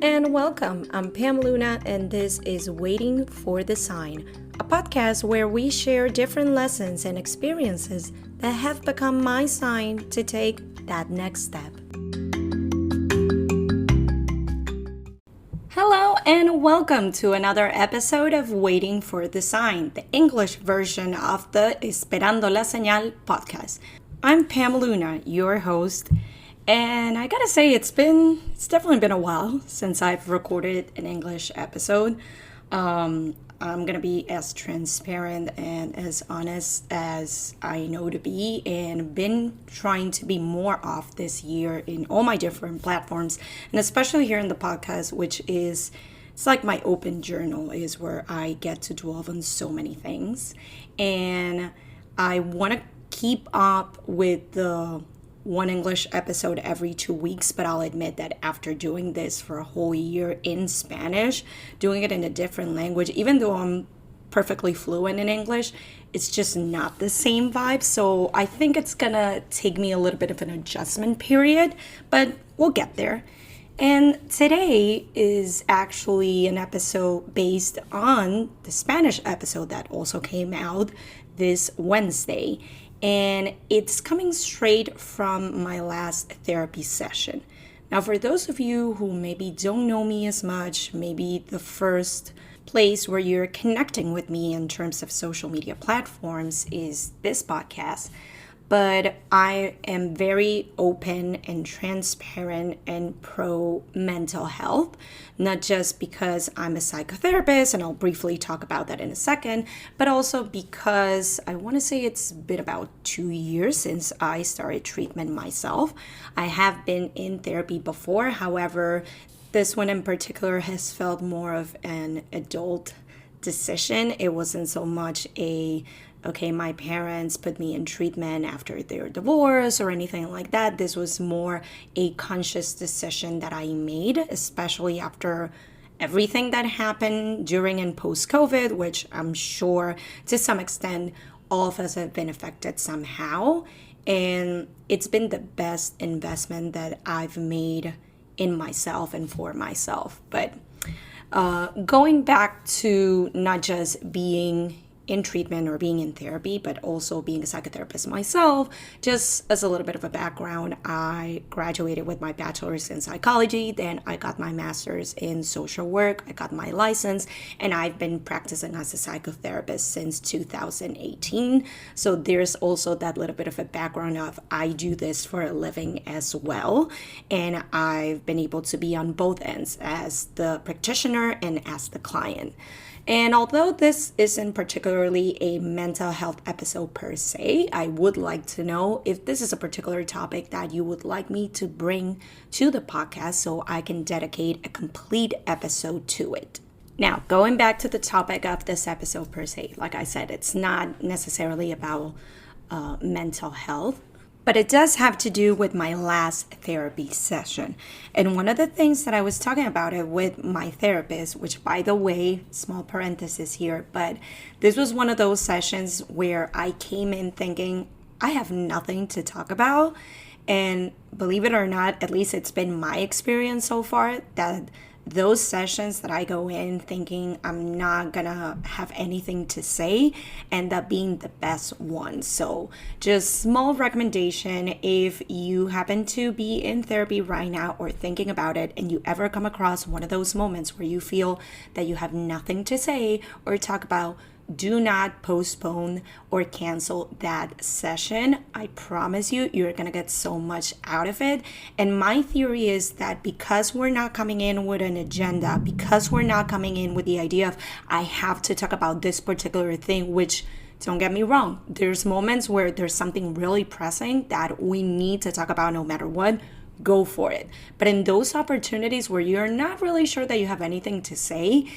and welcome. I'm Pam Luna, and this is Waiting for the Sign, a podcast where we share different lessons and experiences that have become my sign to take that next step. Hello, and welcome to another episode of Waiting for the Sign, the English version of the Esperando la Señal podcast. I'm Pam Luna, your host. And I gotta say, it's definitely been a while since I've recorded an English episode. I'm gonna be as transparent and as honest as I know to be, and been trying to be more off this year in all my different platforms, and especially here in the podcast, which is, it's like my open journal, is where I get to dwell on so many things. And I want to keep up with the one English episode every 2 weeks, but I'll admit that after doing this for a whole year in Spanish, doing it in a different language, even though I'm perfectly fluent in English, it's just not the same vibe. So I think it's gonna take me a little bit of an adjustment period, but we'll get there. And today is actually an episode based on the Spanish episode that also came out this Wednesday. And it's coming straight from my last therapy session. Now, for those of you who maybe don't know me as much, maybe the first place where you're connecting with me in terms of social media platforms is this podcast. But I am very open and transparent and pro mental health, not just because I'm a psychotherapist, and I'll briefly talk about that in a second, but also because I want to say it's been about 2 years since I started treatment myself. I have been in therapy before, however, this one in particular has felt more of an adult decision. It wasn't so much okay, my parents put me in treatment after their divorce or anything like that. This was more a conscious decision that I made, especially after everything that happened during and post-COVID, which I'm sure to some extent all of us have been affected somehow. And it's been the best investment that I've made in myself and for myself. But going back to not just being in treatment or being in therapy, but also being a psychotherapist myself, just as a little bit of a background, I graduated with my bachelor's in psychology, then I got my master's in social work, I got my license, and I've been practicing as a psychotherapist since 2018. So there's also that little bit of a background of I do this for a living as well, and I've been able to be on both ends as the practitioner and as the client. And although this isn't particularly a mental health episode per se, I would like to know if this is a particular topic that you would like me to bring to the podcast so I can dedicate a complete episode to it. Now, going back to the topic of this episode per se, like I said, it's not necessarily about mental health, but it does have to do with my last therapy session. And one of the things that I was talking about it with my therapist, which by the way, small parenthesis here, but this was one of those sessions where I came in thinking, I have nothing to talk about. And believe it or not, at least it's been my experience so far, that those sessions that I go in thinking I'm not gonna have anything to say end up being the best ones. So just small recommendation, if you happen to be in therapy right now or thinking about it, and you ever come across one of those moments where you feel that you have nothing to say or talk about, do not postpone or cancel that session. I promise you, you're going to get so much out of it. And my theory is that because we're not coming in with an agenda, because we're not coming in with the idea of, I have to talk about this particular thing, which, don't get me wrong, there's moments where there's something really pressing that we need to talk about no matter what, go for it. But in those opportunities where you're not really sure that you have anything to say,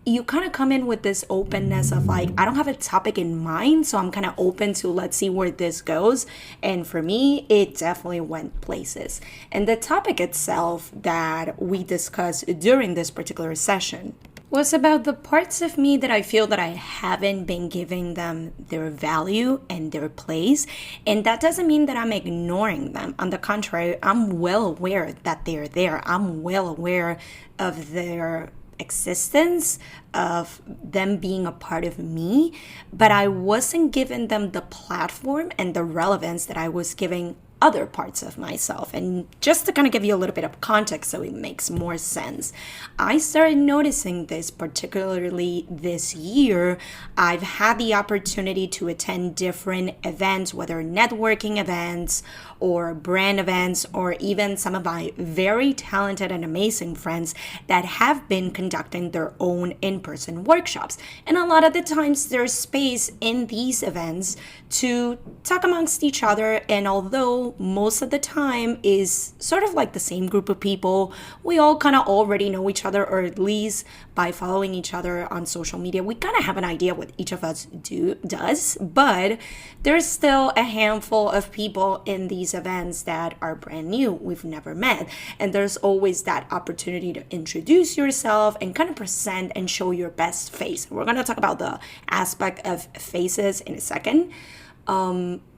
you kind of come in with this openness of like, I don't have a topic in mind, so I'm kind of open to let's see where this goes. And for me, it definitely went places. And the topic itself that we discussed during this particular session was about the parts of me that I feel that I haven't been giving them their value and their place. And that doesn't mean that I'm ignoring them. On the contrary, I'm well aware that they're there. I'm well aware of their existence, of them being a part of me, but I wasn't giving them the platform and the relevance that I was giving other parts of myself. And just to kind of give you a little bit of context so it makes more sense, I started noticing this particularly this year. I've had the opportunity to attend different events, whether networking events or brand events, or even some of my very talented and amazing friends that have been conducting their own in-person workshops. And a lot of the times there's space in these events to talk amongst each other. And although most of the time is sort of like the same group of people, we all kind of already know each other, or at least by following each other on social media, we kind of have an idea what each of us does. But there's still a handful of people in these events that are brand new, we've never met, and there's always that opportunity to introduce yourself and kind of present and show your best face. We're going to talk about the aspect of faces in a second.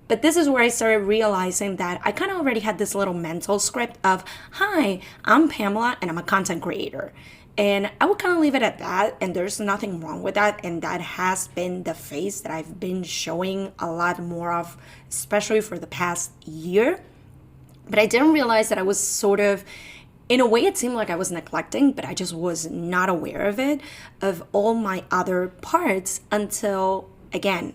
But this is where I started realizing that I kind of already had this little mental script of, hi, I'm Pamela and I'm a content creator. And I would kind of leave it at that, and there's nothing wrong with that. And that has been the face that I've been showing a lot more of, especially for the past year. But I didn't realize that I was sort of, in a way, it seemed like I was neglecting, but I just was not aware of it, of all my other parts until, again,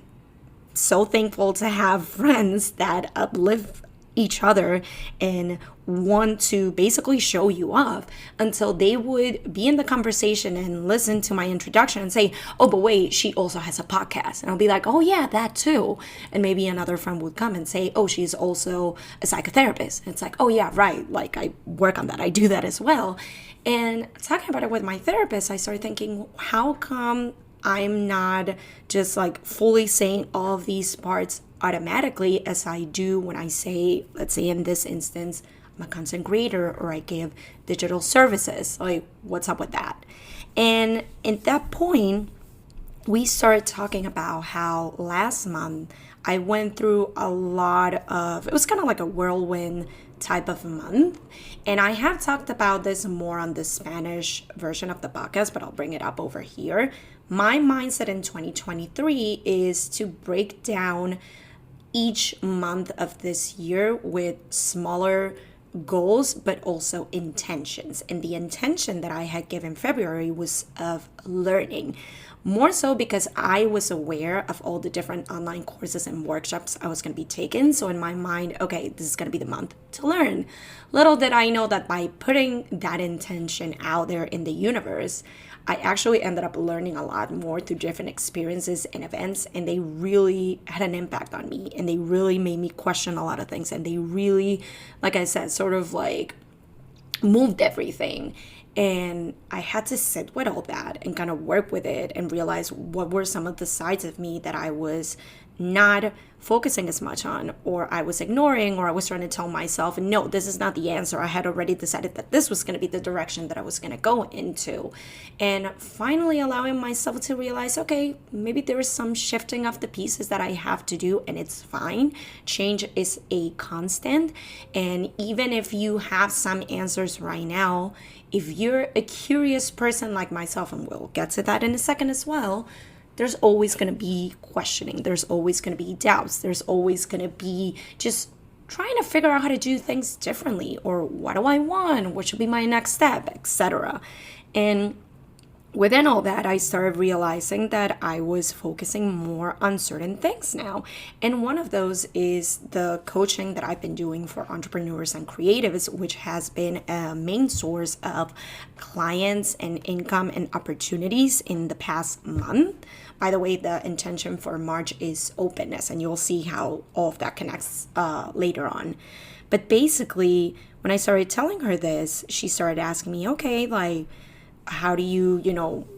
so thankful to have friends that uplift each other and want to basically show you off, until they would be in the conversation and listen to my introduction and say, oh, but wait, she also has a podcast. And I'll be like, oh yeah, that too. And maybe another friend would come and say, oh, she's also a psychotherapist. And it's like, oh yeah, right. Like, I work on that. I do that as well. And talking about it with my therapist, I started thinking, how come I'm not just like fully saying all of these parts automatically as I do when I say, let's say in this instance, I'm a content creator, or I give digital services. Like, what's up with that? And at that point, we started talking about how last month I went through a lot of, it was kind of like a whirlwind type of month. And I have talked about this more on the Spanish version of the podcast, but I'll bring it up over here. My mindset in 2023 is to break down each month of this year with smaller goals, but also intentions. And the intention that I had given February was of learning. More so because I was aware of all the different online courses and workshops I was going to be taking. So in my mind, okay, this is going to be the month to learn. Little did I know that by putting that intention out there in the universe, I actually ended up learning a lot more through different experiences and events, and they really had an impact on me, and they really made me question a lot of things, and they really, like I said, sort of like moved everything. And I had to sit with all that and kind of work with it and realize what were some of the sides of me that I was not focusing as much on, or I was ignoring, or I was trying to tell myself, no, this is not the answer. I had already decided that this was going to be the direction that I was going to go into. And finally allowing myself to realize, okay, maybe there is some shifting of the pieces that I have to do, and it's fine. Change is a constant. And even if you have some answers right now, if you're a curious person like myself, and we'll get to that in a second as well, there's always going to be questioning. There's always going to be doubts. There's always going to be just trying to figure out how to do things differently, or what do I want? What should be my next step, etc. And within all that, I started realizing that I was focusing more on certain things now. And one of those is the coaching that I've been doing for entrepreneurs and creatives, which has been a main source of clients and income and opportunities in the past month. By the way, the intention for March is openness, and you'll see how all of that connects later on. But basically, when I started telling her this, she started asking me, okay, like, how do you,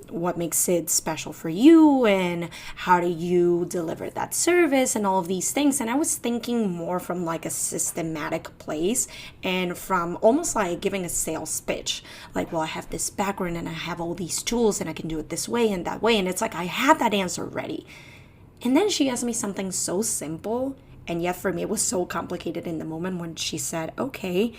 what makes it special for you, and how do you deliver that service, and all of these things. And I was thinking more from like a systematic place, and from almost like giving a sales pitch, like, well, I have this background and I have all these tools and I can do it this way and that way. And it's like I had that answer ready. And then she asked me something so simple, and yet for me it was so complicated in the moment, when she said, okay,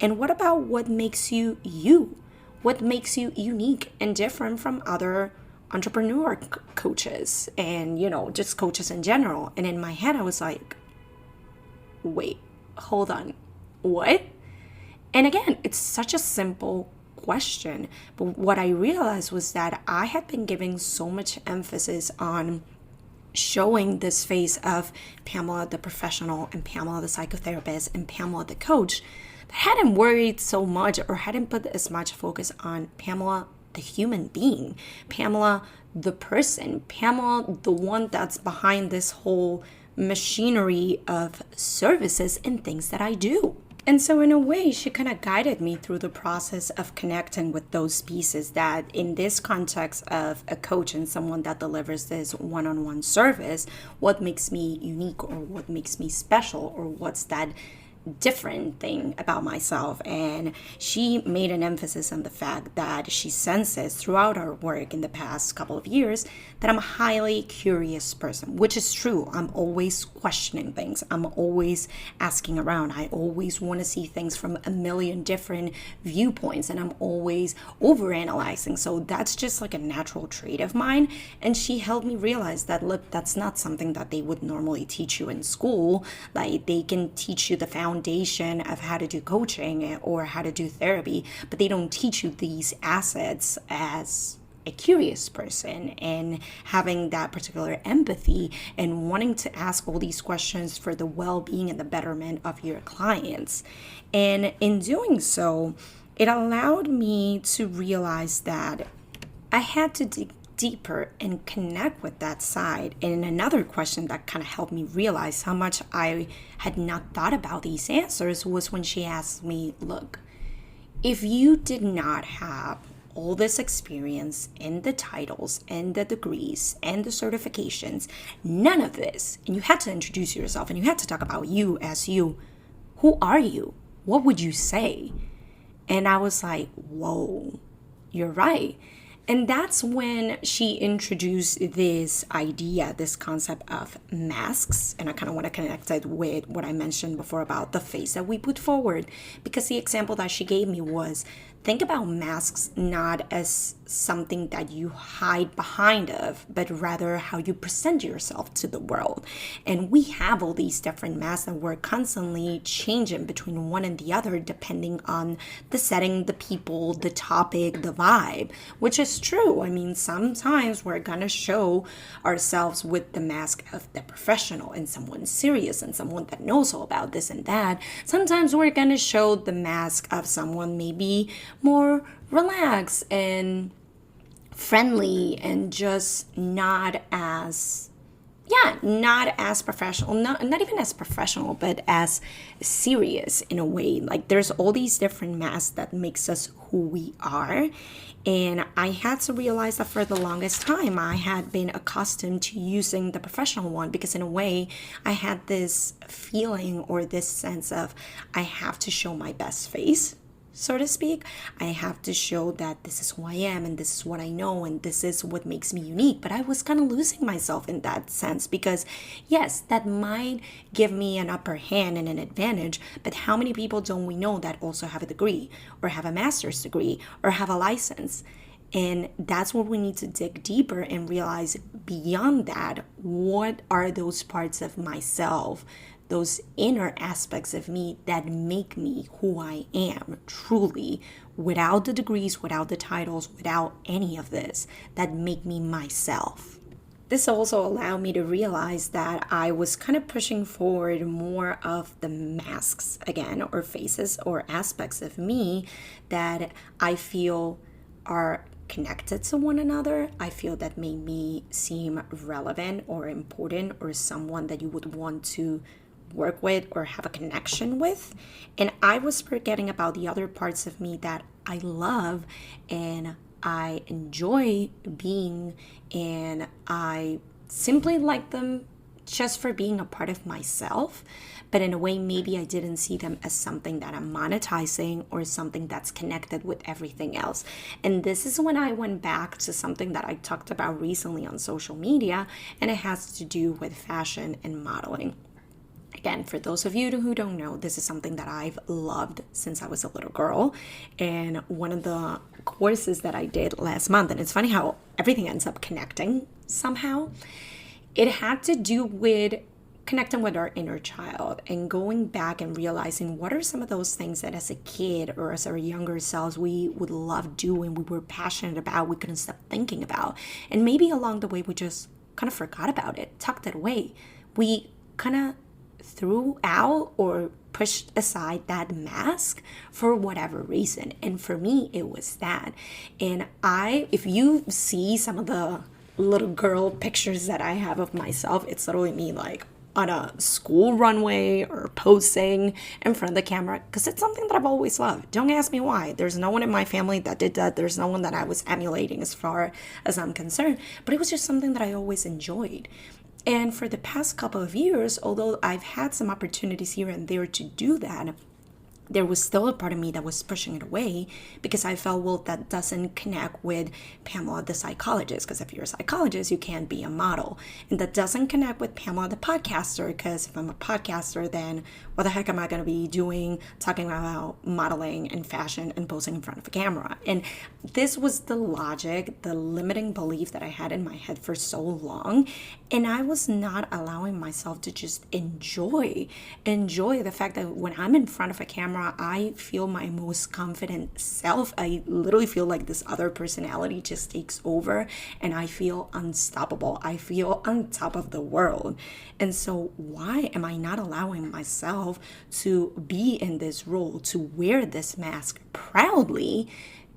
and what about what makes you you? What makes you unique and different from other entrepreneur coaches and, just coaches in general? And in my head, I was like, wait, hold on, what? And again, it's such a simple question. But what I realized was that I had been giving so much emphasis on showing this face of Pamela the professional and Pamela the psychotherapist and Pamela the coach, that hadn't worried so much or hadn't put as much focus on Pamela the human being, Pamela the person, Pamela the one that's behind this whole machinery of services and things that I do. And so in a way, she kind of guided me through the process of connecting with those pieces that in this context of a coach and someone that delivers this one-on-one service, what makes me unique, or what makes me special, or what's that different thing about myself. And she made an emphasis on the fact that she senses throughout our work in the past couple of years that I'm a highly curious person, which is true. I'm always questioning things. I'm always asking around. I always want to see things from a million different viewpoints, and I'm always overanalyzing. So that's just like a natural trait of mine. And she helped me realize that, look, that's not something that they would normally teach you in school. Like, they can teach you the foundation of how to do coaching or how to do therapy, but they don't teach you these assets as a curious person, and having that particular empathy and wanting to ask all these questions for the well-being and the betterment of your clients. And in doing so, it allowed me to realize that I had to dig deeper and connect with that side. And another question that kind of helped me realize how much I had not thought about these answers was when she asked me, look, if you did not have all this experience and the titles and the degrees and the certifications, none of this, and you had to introduce yourself and you had to talk about you as you, who are you? What would you say? And I was like, whoa, you're right. And that's when she introduced this idea, this concept of masks. And I kind of want to connect it with what I mentioned before about the face that we put forward. Because the example that she gave me was, think about masks not as something that you hide behind of, but rather how you present yourself to the world. And we have all these different masks that we're constantly changing between one and the other, depending on the setting, the people, the topic, the vibe, which is true. I mean, sometimes we're gonna show ourselves with the mask of the professional and someone serious and someone that knows all about this and that. Sometimes we're gonna show the mask of someone maybe more relaxed and friendly and just not as professional, not even as professional, but as serious in a way. Like, there's all these different masks that makes us who we are. And I had to realize that for the longest time, I had been accustomed to using the professional one, because in a way, I had this feeling or this sense of, I have to show my best face, so to speak. I have to show that this is who I am and this is what I know and this is what makes me unique. But I was kind of losing myself in that sense, because yes, that might give me an upper hand and an advantage, but how many people don't we know that also have a degree or have a master's degree or have a license? And that's what we need to dig deeper and realize beyond that, what are those parts of myself, those inner aspects of me that make me who I am truly, without the degrees, without the titles, without any of this, that make me myself. This also allowed me to realize that I was kind of pushing forward more of the masks again, or faces or aspects of me that I feel are connected to one another. I feel that made me seem relevant or important or someone that you would want to work with or have a connection with. And I was forgetting about the other parts of me that I love and I enjoy being, and I simply like them just for being a part of myself. But in a way, maybe I didn't see them as something that I'm monetizing or something that's connected with everything else. And this is when I went back to something that I talked about recently on social media, and it has to do with fashion and modeling. Again, for those of you who don't know, this is something that I've loved since I was a little girl. And one of the courses that I did last month, and it's funny how everything ends up connecting somehow, it had to do with connecting with our inner child and going back and realizing what are some of those things that as a kid or as our younger selves we would love doing, we were passionate about, we couldn't stop thinking about. And maybe along the way we just kind of forgot about it, tucked it away. We kind of threw out or pushed aside that mask for whatever reason. And for me, it was that. And if you see some of the little girl pictures that I have of myself, it's literally me like on a school runway or posing in front of the camera, because it's something that I've always loved. Don't ask me why. There's no one in my family that did that. There's no one that I was emulating as far as I'm concerned, but it was just something that I always enjoyed. And for the past couple of years, although I've had some opportunities here and there to do that, there was still a part of me that was pushing it away because I felt, well, that doesn't connect with Pamela the psychologist, because if you're a psychologist, you can't be a model. And that doesn't connect with Pamela the podcaster, because if I'm a podcaster, then what the heck am I going to be doing talking about modeling and fashion and posing in front of a camera? And this was the logic, the limiting belief that I had in my head for so long. And I was not allowing myself to just enjoy the fact that when I'm in front of a camera, I feel my most confident self. I literally feel like this other personality just takes over and I feel unstoppable. I feel on top of the world. And so why am I not allowing myself to be in this role, to wear this mask proudly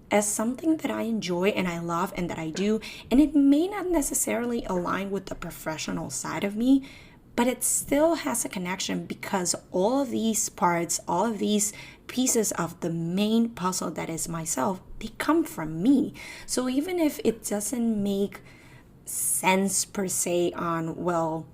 as something that I enjoy and I love and that I do? And it may not necessarily align with the professional side of me, but it still has a connection because all of these parts, all of these pieces of the main puzzle that is myself, they come from me. So even if it doesn't make sense per se on, well,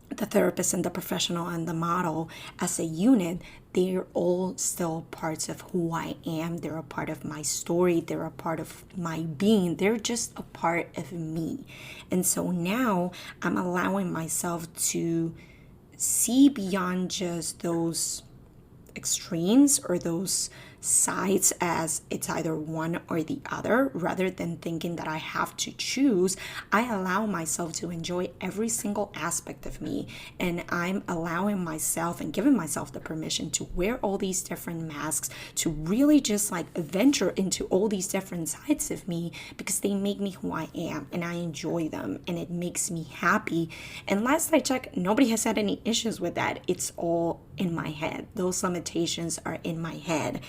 the therapist and the professional and the model as a unit, they're all still parts of who I am. They're a part of my story. They're a part of my being. They're just a part of me. And so now I'm allowing myself to see beyond just those extremes or those sides as it's either one or the other. Rather than thinking that I have to choose, I allow myself to enjoy every single aspect of me, and I'm allowing myself and giving myself the permission to wear all these different masks, to really just like venture into all these different sides of me, because they make me who I am and I enjoy them and it makes me happy. And last I checked, nobody has had any issues with that. It's all in my head. Those limitations are in my head.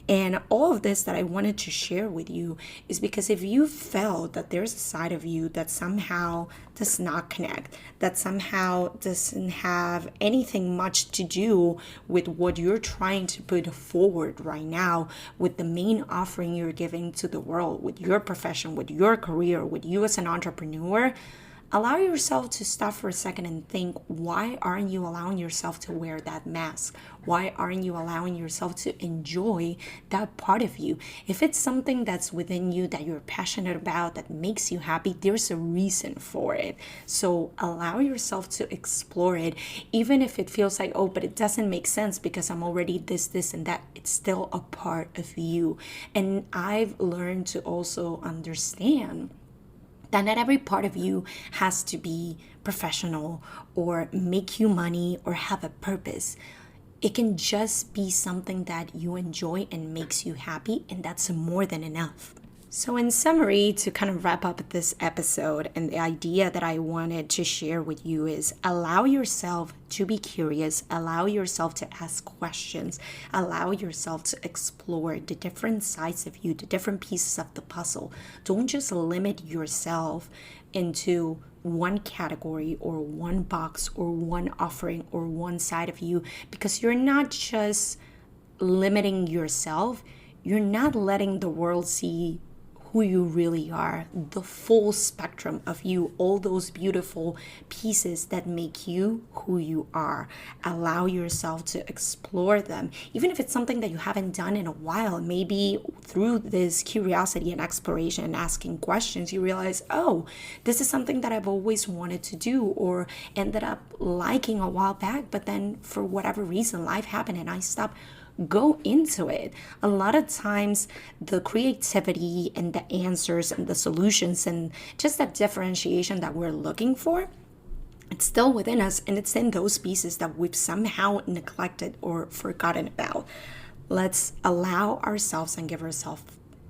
And all of this that I wanted to share with you is because if you felt that there's a side of you that somehow does not connect, that somehow doesn't have anything much to do with what you're trying to put forward right now, with the main offering you're giving to the world, with your profession, with your career, with you as an entrepreneur, allow yourself to stop for a second and think, why aren't you allowing yourself to wear that mask? Why aren't you allowing yourself to enjoy that part of you? If it's something that's within you that you're passionate about, that makes you happy, there's a reason for it. So allow yourself to explore it, even if it feels like, oh, but it doesn't make sense because I'm already this, and that. It's still a part of you. And I've learned to also understand that not every part of you has to be professional or make you money or have a purpose. It can just be something that you enjoy and makes you happy, and that's more than enough. So in summary, to kind of wrap up this episode, and the idea that I wanted to share with you is allow yourself to be curious, allow yourself to ask questions, allow yourself to explore the different sides of you, the different pieces of the puzzle. Don't just limit yourself into one category or one box or one offering or one side of you, because you're not just limiting yourself, you're not letting the world see who you really are, the full spectrum of you, all those beautiful pieces that make you who you are. Allow yourself to explore them, even if it's something that you haven't done in a while. Maybe through this curiosity and exploration and asking questions, you realize, oh, this is something that I've always wanted to do or ended up liking a while back, but then for whatever reason, life happened and I stopped. Go into it. A lot of times the creativity and the answers and the solutions and just that differentiation that we're looking for, it's still within us, and it's in those pieces that we've somehow neglected or forgotten about. Let's allow ourselves and give ourselves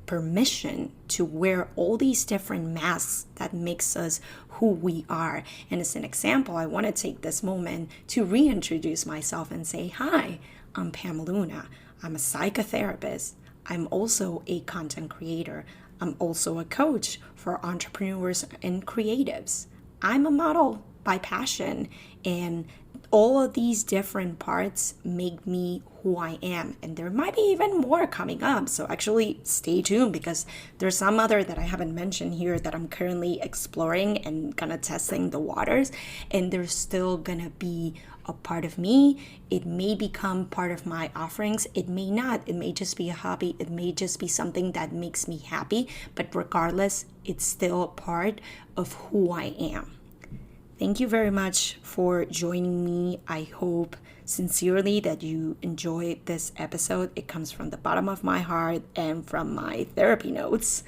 permission to wear all these different masks that makes us who we are. And as an example, I want to take this moment to reintroduce myself and say, hi, I'm Pam Luna. I'm a psychotherapist. I'm also a content creator. I'm also a coach for entrepreneurs and creatives. I'm a model by passion, and all of these different parts make me who I am. And there might be even more coming up. So actually stay tuned, because there's some other that I haven't mentioned here that I'm currently exploring and kind of testing the waters. And there's still gonna be a part of me. It may become part of my offerings. It may not. It may just be a hobby. It may just be something that makes me happy. But regardless, it's still a part of who I am. Thank you very much for joining me. I hope sincerely that you enjoyed this episode. It comes from the bottom of my heart and from my therapy notes.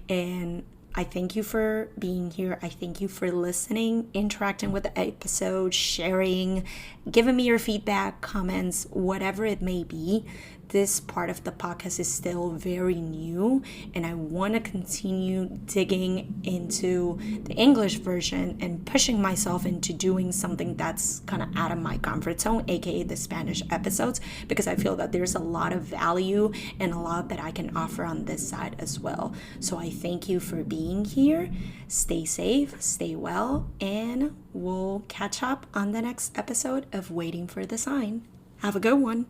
And I thank you for being here. I thank you for listening, interacting with the episode, sharing, giving me your feedback, comments, whatever it may be. This part of the podcast is still very new, and I want to continue digging into the English version and pushing myself into doing something that's kind of out of my comfort zone, aka the Spanish episodes, because I feel that there's a lot of value and a lot that I can offer on this side as well. So I thank you for being here. Stay safe, stay well, and we'll catch up on the next episode of Waiting for the Sign. Have a good one.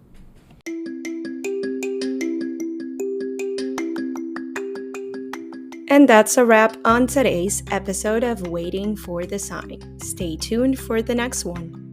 And that's a wrap on today's episode of Waiting for the Sign. Stay tuned for the next one.